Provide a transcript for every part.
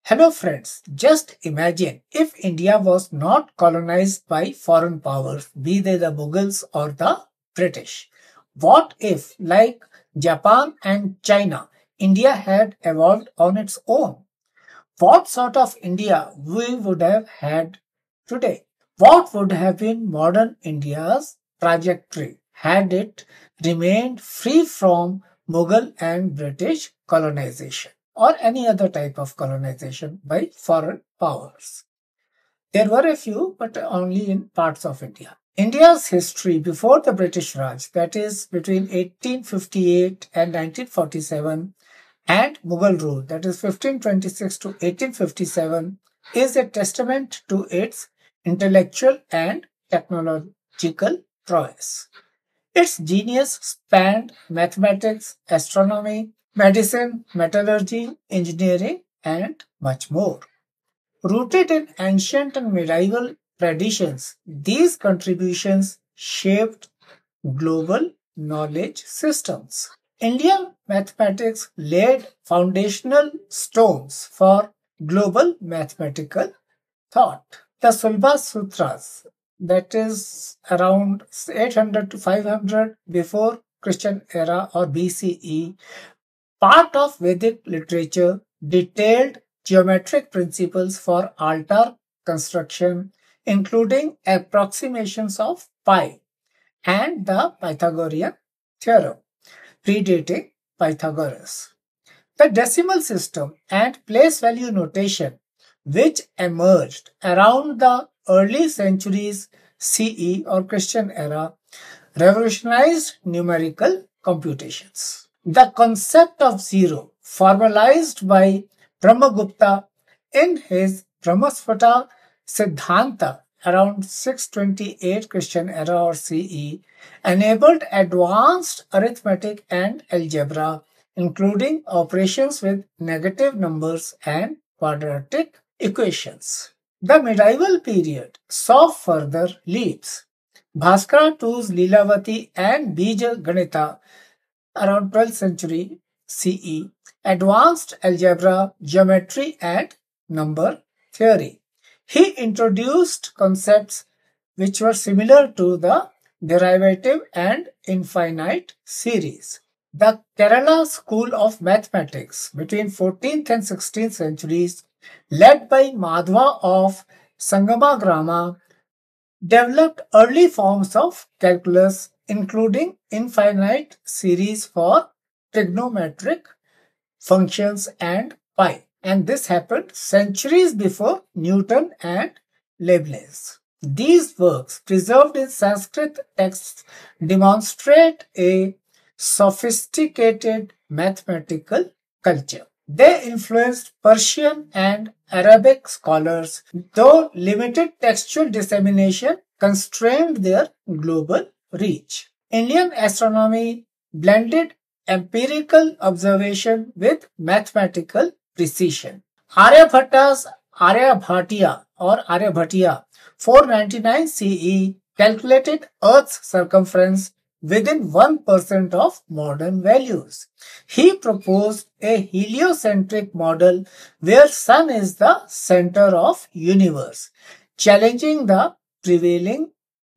Hello friends, just imagine if India was not colonized by foreign powers, be they the Mughals or the British. What if, like Japan and China, India had evolved on its own? What sort of India we would have had today? What would have been modern India's trajectory had it remained free from Mughal and British colonization or any other type of colonization by foreign powers? There were a few, but only in parts of India. India's history before the British Raj, that is between 1858 and 1947, and Mughal rule, that is 1526 to 1857, is a testament to its intellectual and technological prowess. Its genius spanned mathematics, astronomy, medicine, metallurgy, engineering, and much more. Rooted in ancient and medieval traditions, these contributions shaped global knowledge systems. Indian mathematics laid foundational stones for global mathematical thought. The Sulba Sutras, that is around 800 to 500 before Christian era or BCE, part of Vedic literature, detailed geometric principles for altar construction, including approximations of pi and the Pythagorean theorem, predating Pythagoras. The decimal system and place value notation, which emerged around the early centuries CE or Christian era, revolutionized numerical computations. The concept of zero, formalized by Brahmagupta in his Brahmaspata Siddhanta around 628 Christian era or CE, enabled advanced arithmetic and algebra, including operations with negative numbers and quadratic equations. The medieval period saw further leaps. Bhaskara II's Leelavati and Bija Ganita around 12th century CE advanced algebra, geometry, and number theory. He introduced concepts which were similar to the derivative and infinite series. The Kerala school of mathematics between 14th and 16th centuries, led by Madhva of Sangamagrama, developed early forms of calculus, including infinite series for trigonometric functions and pi. And this happened centuries before Newton and Leibniz. These works, preserved in Sanskrit texts, demonstrate a sophisticated mathematical culture. They influenced Persian and Arabic scholars, though limited textual dissemination constrained their global reach. Indian astronomy blended empirical observation with mathematical precision. Aryabhata's Aryabhatiya or Aryabhatiya 499 CE calculated Earth's circumference within 1% of modern values. He proposed a heliocentric model where Sun is the center of universe, challenging the prevailing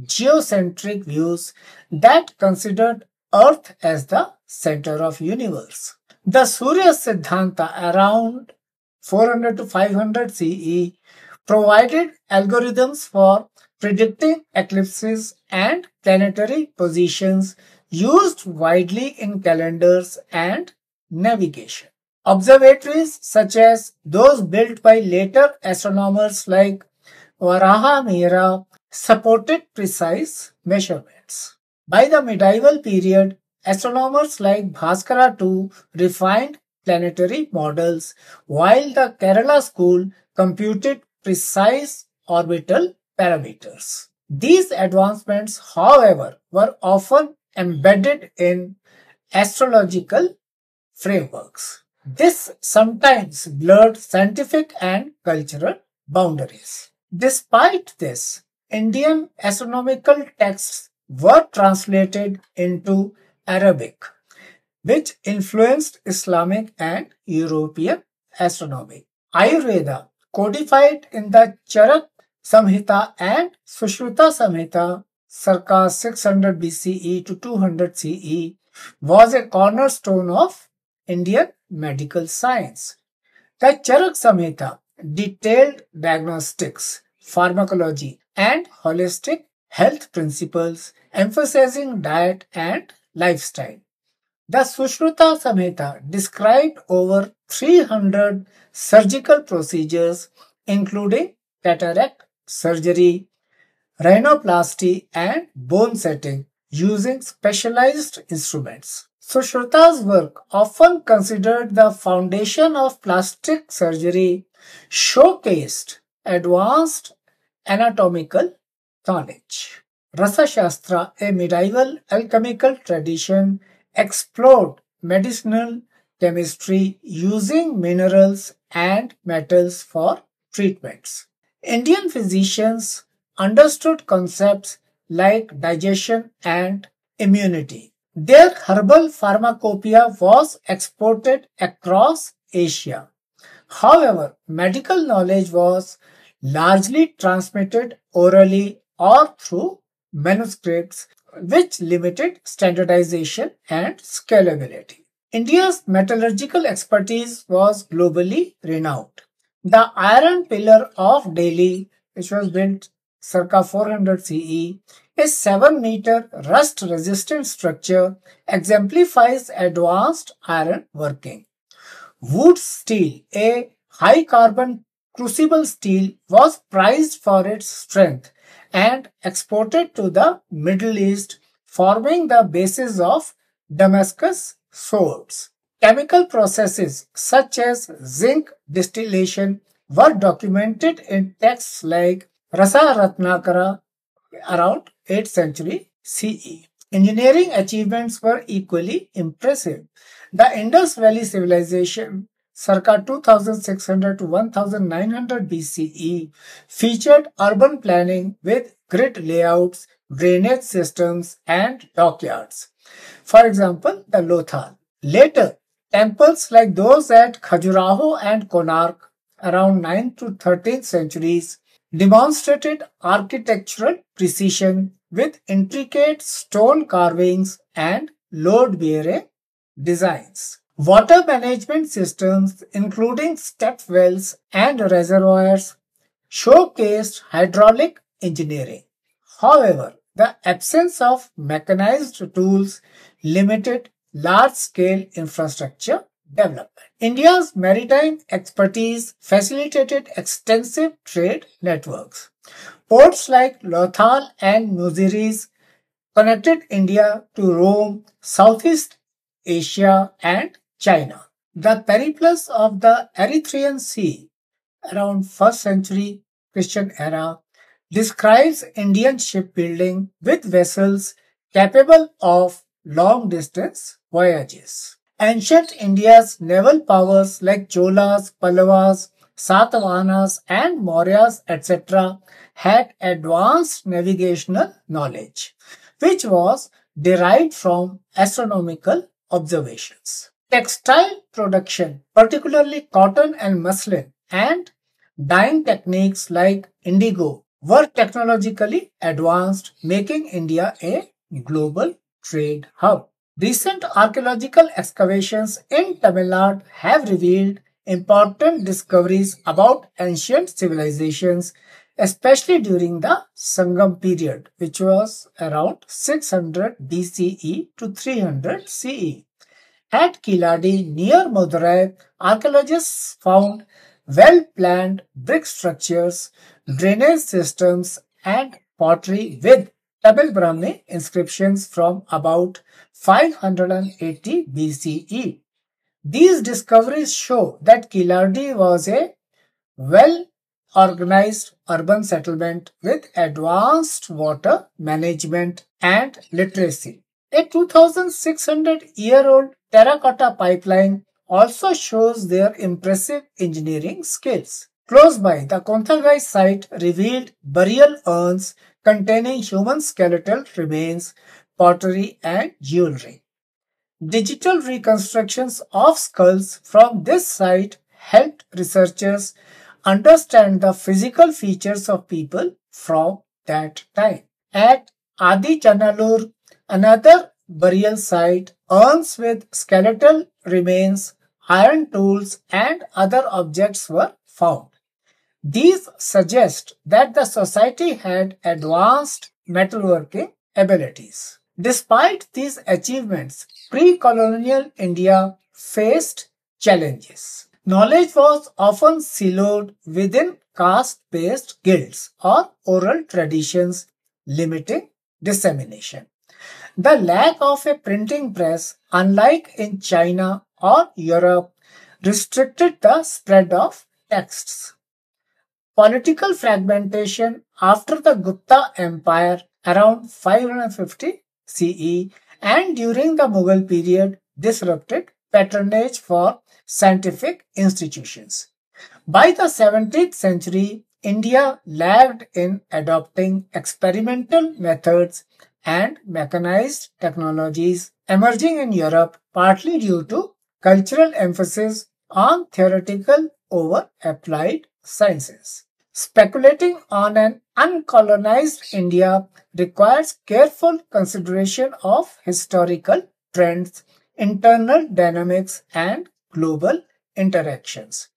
geocentric views that considered Earth as the center of universe. The Surya Siddhanta around 400 to 500 CE provided algorithms for predicting eclipses and planetary positions used widely in calendars and navigation. Observatories such as those built by later astronomers like Varaha Mihira supported precise measurements. By the medieval period, astronomers like Bhaskara II refined planetary models, while the Kerala school computed precise orbital parameters. These advancements, however, were often embedded in astrological frameworks. This sometimes blurred scientific and cultural boundaries. Despite this, Indian astronomical texts were translated into Arabic, which influenced Islamic and European astronomy. Ayurveda, codified in the Charak Samhita and Sushruta Samhita, circa 600 BCE to 200 CE, was a cornerstone of Indian medical science. The Charak Samhita detailed diagnostics, pharmacology, and holistic health principles, emphasizing diet and lifestyle. The Sushruta Samhita described over 300 surgical procedures, including cataract surgery, rhinoplasty, and bone setting, using specialized instruments. Sushruta's work, often considered the foundation of plastic surgery, showcased advanced anatomical knowledge. Rasa Shastra, a medieval alchemical tradition, explored medicinal chemistry using minerals and metals for treatments. Indian physicians understood concepts like digestion and immunity. Their herbal pharmacopoeia was exported across Asia. However, medical knowledge was largely transmitted orally or through manuscripts, which limited standardization and scalability. India's metallurgical expertise was globally renowned. The iron pillar of Delhi, which was built circa 400 CE, a 7-meter rust-resistant structure, exemplifies advanced iron working. Wood steel, a high-carbon crucible steel, was prized for its strength and exported to the Middle East, forming the basis of Damascus swords. Chemical processes such as zinc distillation were documented in texts like Rasa Ratnakara around 8th century CE. Engineering achievements were equally impressive. The Indus Valley Civilization, circa 2600 to 1900 BCE, featured urban planning with grid layouts, drainage systems, and dockyards. For example, the Lothal. Later, temples like those at Khajuraho and Konark around 9th to 13th centuries demonstrated architectural precision with intricate stone carvings and load-bearing designs. Water management systems, including step wells and reservoirs, showcased hydraulic engineering. However, the absence of mechanized tools limited large-scale infrastructure development. India's maritime expertise facilitated extensive trade networks. Ports like Lothal and Muziris connected India to Rome, Southeast Asia, and China. The periplus of the Erythraean Sea around 1st century Christian era describes Indian shipbuilding with vessels capable of long distance voyages. Ancient India's naval powers like Cholas, Pallavas, Satavahanas, and Mauryas, etc., had advanced navigational knowledge, which was derived from astronomical observations. Textile production, particularly cotton and muslin, and dyeing techniques like indigo, were technologically advanced, making India a global trade hub. Recent archaeological excavations in Tamil Nadu have revealed important discoveries about ancient civilizations, especially during the Sangam period, which was around 600 BCE to 300 CE. At Kiladi, near Madurai, archaeologists found well-planned brick structures, drainage systems, and pottery with Tamil Brahmi inscriptions from about 580 BCE. These discoveries show that Kiladi was a well-organized urban settlement with advanced water management and literacy. A 2600-year-old terracotta pipeline also shows their impressive engineering skills. Close by, the Konthagai site revealed burial urns containing human skeletal remains, pottery, and jewelry. Digital reconstructions of skulls from this site helped researchers understand the physical features of people from that time. At Adi Chanalur, another burial site, urns with skeletal remains, iron tools, and other objects were found. These suggest that the society had advanced metalworking abilities. Despite these achievements, pre-colonial India faced challenges. Knowledge was often siloed within caste-based guilds or oral traditions, limiting dissemination. The lack of a printing press, unlike in China or Europe, restricted the spread of texts. Political fragmentation after the Gupta Empire around 550 CE and during the Mughal period disrupted patronage for scientific institutions. By the 17th century, India lagged in adopting experimental methods and mechanized technologies emerging in Europe partly due to cultural emphasis on theoretical over applied sciences. Speculating on an uncolonized India requires careful consideration of historical trends, internal dynamics, and global interactions,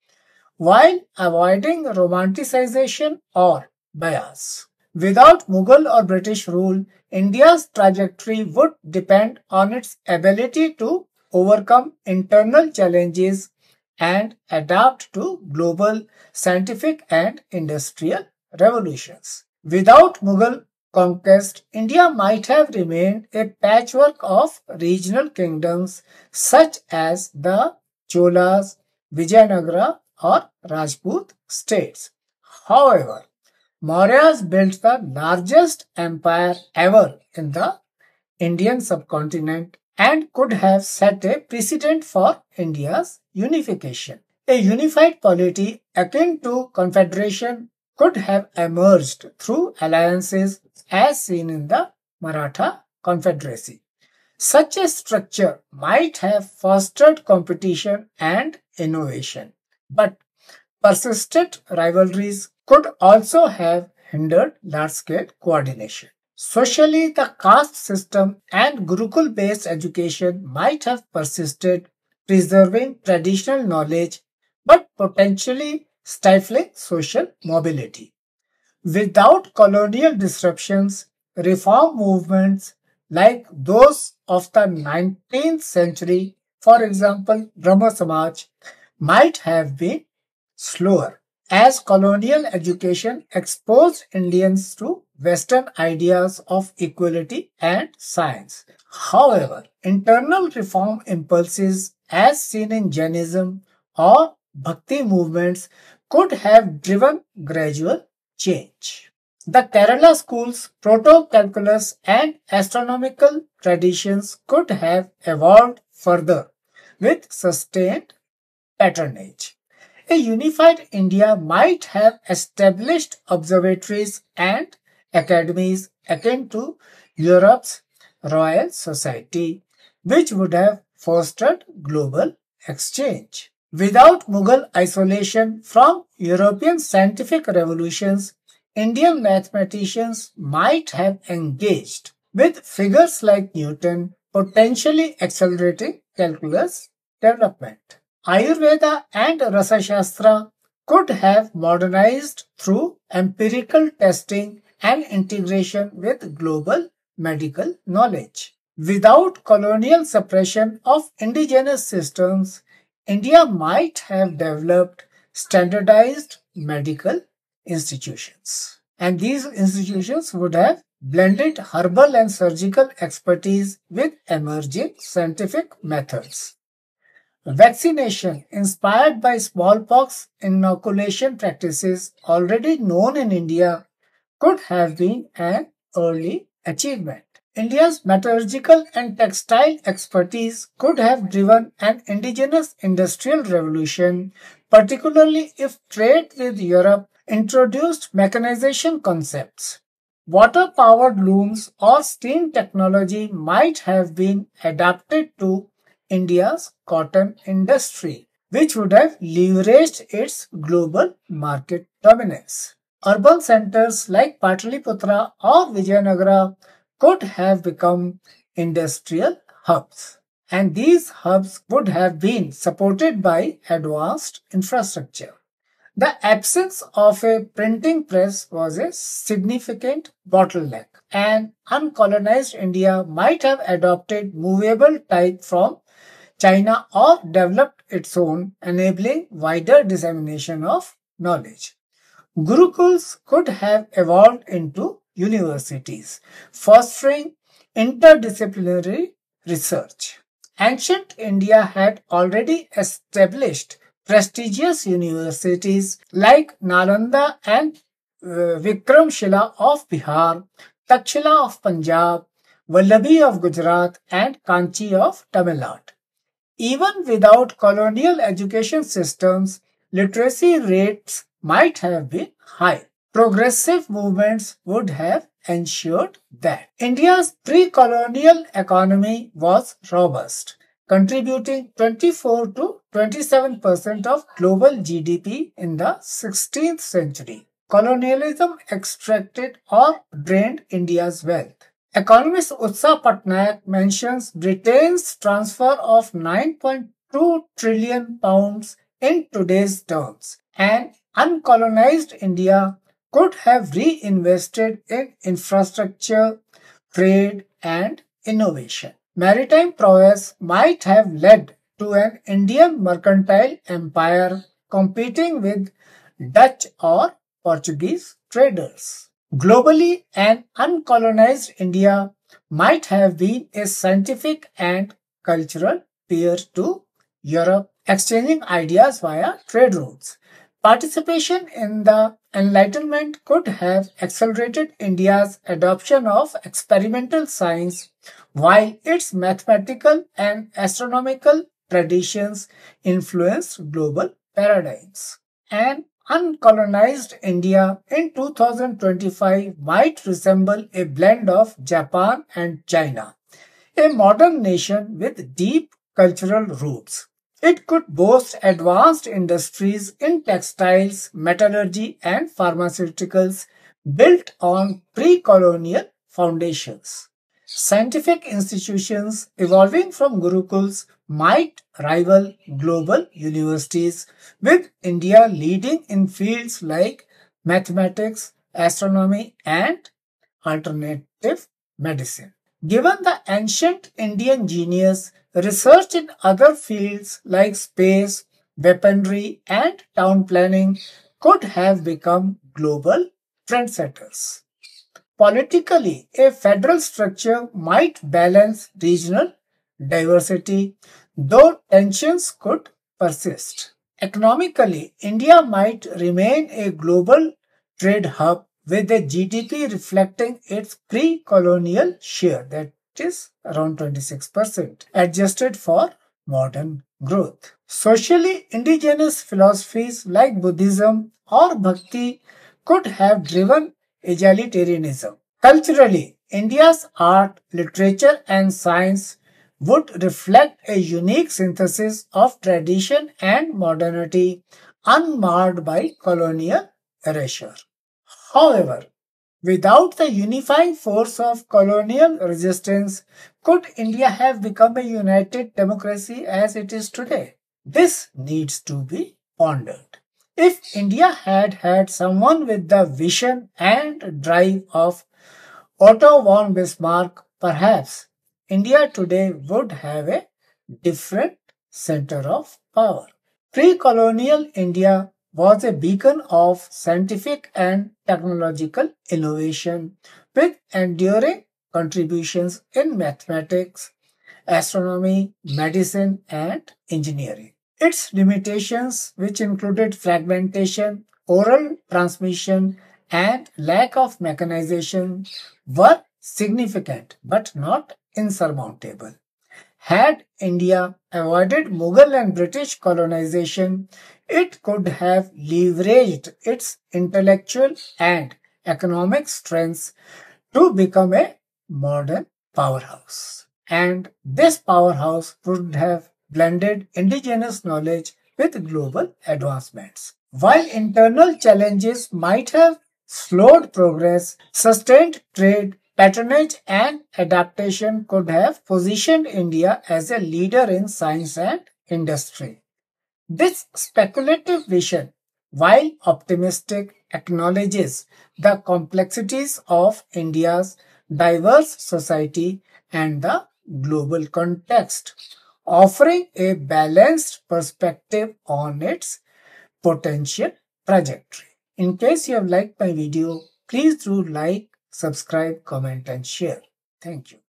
while avoiding romanticization or bias. Without Mughal or British rule, India's trajectory would depend on its ability to overcome internal challenges and adapt to global scientific and industrial revolutions. Without Mughal conquest, India might have remained a patchwork of regional kingdoms such as the Cholas, Vijayanagara, or Rajput states. However, Mauryas built the largest empire ever in the Indian subcontinent and could have set a precedent for India's unification. A unified polity akin to confederation could have emerged through alliances as seen in the Maratha Confederacy. Such a structure might have fostered competition and innovation, but persistent rivalries could also have hindered large-scale coordination. Socially, the caste system and Gurukul-based education might have persisted, preserving traditional knowledge but potentially stifling social mobility. Without colonial disruptions, reform movements like those of the 19th century, for example, Brahma Samaj, might have been slower, as colonial education exposed Indians to Western ideas of equality and science. However, internal reform impulses, as seen in Jainism or Bhakti movements, could have driven gradual change. The Kerala school's proto-calculus and astronomical traditions could have evolved further with sustained patronage. A unified India might have established observatories and academies akin to Europe's Royal Society, which would have fostered global exchange. Without Mughal isolation from European scientific revolutions, Indian mathematicians might have engaged with figures like Newton, potentially accelerating calculus development. Ayurveda and Rasa Shastra could have modernized through empirical testing and integration with global medical knowledge. Without colonial suppression of indigenous systems, India might have developed standardized medical institutions. And these institutions would have blended herbal and surgical expertise with emerging scientific methods. Vaccination, inspired by smallpox inoculation practices already known in India, could have been an early achievement. India's metallurgical and textile expertise could have driven an indigenous industrial revolution, particularly if trade with Europe introduced mechanization concepts. Water-powered looms or steam technology might have been adapted to India's cotton industry. which would have leveraged its global market dominance. Urban centers like Pataliputra or Vijayanagara could have become industrial hubs, and these hubs would have been supported by advanced infrastructure. The absence of a printing press was a significant bottleneck, and uncolonized India might have adopted movable type from China or developed its own, enabling wider dissemination of knowledge. Gurukuls could have evolved into universities, fostering interdisciplinary research. Ancient India had already established prestigious universities like Nalanda and Vikramshila of Bihar, Takshila of Punjab, Vallabhi of Gujarat, and Kanchi of Tamil Nadu. Even without colonial education systems, literacy rates might have been high. Progressive movements would have ensured that India's pre-colonial economy was robust, contributing 24 to 27% of global GDP in the 16th century. Colonialism extracted or drained India's wealth. Economist Utsa Patnaik mentions Britain's transfer of 9.2 trillion pounds in today's terms, and uncolonized India could have reinvested in infrastructure, trade, and innovation. Maritime prowess might have led to an Indian mercantile empire competing with Dutch or Portuguese traders. Globally, an uncolonized India might have been a scientific and cultural peer to Europe, exchanging ideas via trade routes. Participation in the Enlightenment could have accelerated India's adoption of experimental science, while its mathematical and astronomical traditions influenced global paradigms. An uncolonized India in 2025 might resemble a blend of Japan and China, a modern nation with deep cultural roots. It could boast advanced industries in textiles, metallurgy, and pharmaceuticals built on pre-colonial foundations. Scientific institutions evolving from gurukuls might rival global universities, with India leading in fields like mathematics, astronomy, and alternative medicine. Given the ancient Indian genius, research in other fields like space, weaponry, and town planning could have become global trendsetters. Politically, a federal structure might balance regional diversity, though tensions could persist. Economically, India might remain a global trade hub with a GDP reflecting its pre-colonial share, that is around 26%, adjusted for modern growth. Socially, indigenous philosophies like Buddhism or Bhakti could have driven egalitarianism. Culturally, India's art, literature, and science would reflect a unique synthesis of tradition and modernity, unmarred by colonial erasure. However, without the unifying force of colonial resistance, could India have become a united democracy as it is today? This needs to be pondered. If India had had someone with the vision and drive of Otto von Bismarck, perhaps India today would have a different center of power. Pre-colonial India was a beacon of scientific and technological innovation with enduring contributions in mathematics, astronomy, medicine, and engineering. Its limitations, which included fragmentation, oral transmission, and lack of mechanization, were significant but not insurmountable. Had India avoided Mughal and British colonization, it could have leveraged its intellectual and economic strengths to become a modern powerhouse. And this powerhouse would have blended indigenous knowledge with global advancements. While internal challenges might have slowed progress, sustained trade, patronage, and adaptation could have positioned India as a leader in science and industry. This speculative vision, while optimistic, acknowledges the complexities of India's diverse society and the global context, offering a balanced perspective on its potential trajectory. In case you have liked my video, please do like, subscribe, comment and share. Thank you.